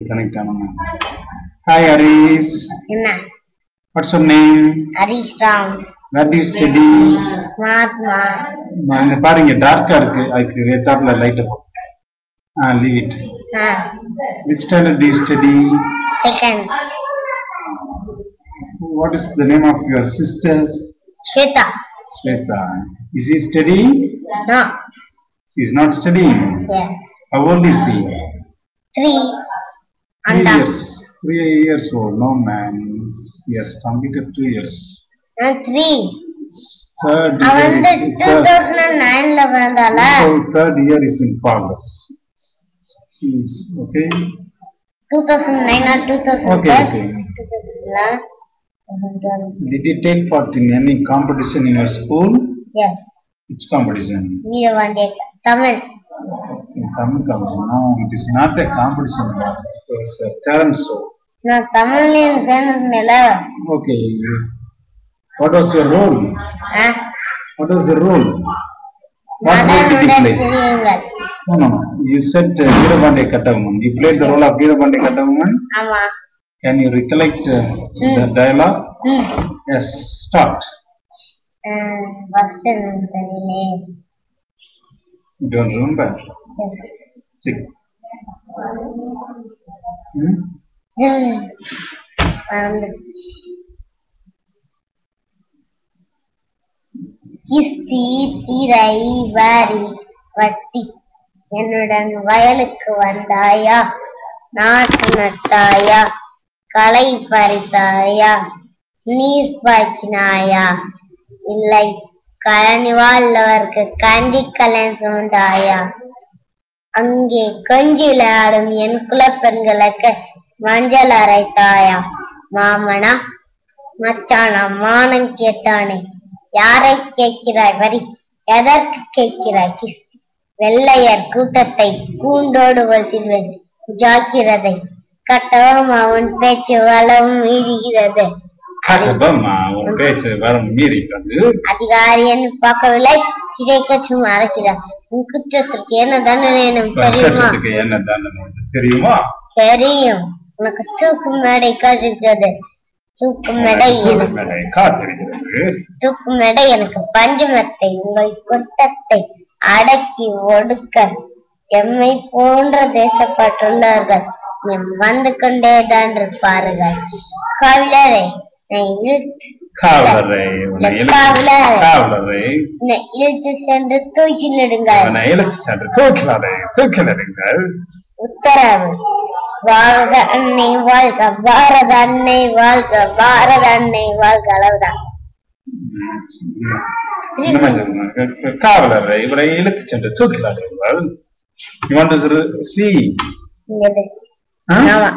Connect on. Hi Aris. Enna? What's your name? Harish Ram. Where do you study? Mahatma. இந்த பாருங்க டார்க்கா இருக்கு அதுக்கு வேத்தாப்ல light up. Leave it. Which standard do you study? Second. What is the name of your sister? Shweta. Shweta. Is he studying? No. She is not studying. Yes. How old is he? 3. 3 years. 3 years old. No man. He has completed 2 years. 3. Third அவன் year is 2009ல பிறந்தால. Third year is in progress. She is okay. 2009 or 2010? Okay. 2011. Did you take part in any competition in your school? Yes. Which competition? Veeravandiya Tamil. Tamil competition. No, it is not a competition. It was a talent show. நான் தமிழ்லயும் சேர்ந்துருந்தேன்ல. Okay. What was your role? What was your role? What role did you play? No. You said Veeravandiya Kattavuman. You played the role of Veeravandiya Kattavuman? ஆமா. Can you recollect the dialogue? Yes. Start. First தெரியலே. You don't remember? Yes. கிஸ்தி திரை வாரி வட்டி என்னுடன் வயலுக்கு வந்தாயா, நாட்டு நட்டாயா, களை பறித்தாயா, நீர் பாய்ச்சினாயா, இல்லை கழனி வாழ்வதற்கு கண்டி கலன் சுமந்தாயா, அங்கே கொஞ்சி விளையாடும் என் குலப்பெண்களுக்கு மஞ்சள் அரைத்தாயா, மாமனா மச்சானா மானம் கேட்டானே, யாரை கேட்கிறாய் வரி, எதற்கு கேட்கிறாய் கிஸ்தி, வெள்ளையர் கூட்டத்தை கூண்டோடு வளர்த்திடுவது ஜாக்கிரதை, கட்டவும் அவன் பேச்சு வளம் மீறுகிறது, அதிகாரியன் பார்க்கவில்லை, சிறைக்க சும்மா அழைக்கிறார், உன் குற்றத்திற்கு என்ன தண்டனை தெரியுமா? தெரியும். உனக்கு தூக்கு மேடை காத்திருக்கிறது. தூக்கு மேடை எனக்கு பஞ்சமத்தை உங்கள் கொட்டத்தை அடக்கி ஒடுக்க எம்மை போன்ற தேசப்பட்டுள்ளார்கள் வந்து கொண்டேதான் இருப்பார்கள். காவலரை இழுத்து சென்று தூக்கிலிடுங்கள். உத்தரவு. பாரத அன்னை வாழ்க, பாரத அன்னை வாழ்க, பாரத அன்னை வாழ்க. அளவுதான். காவலரை இவரை இழுத்து சென்று தூக்கிலாடுங்கள். ஆமா.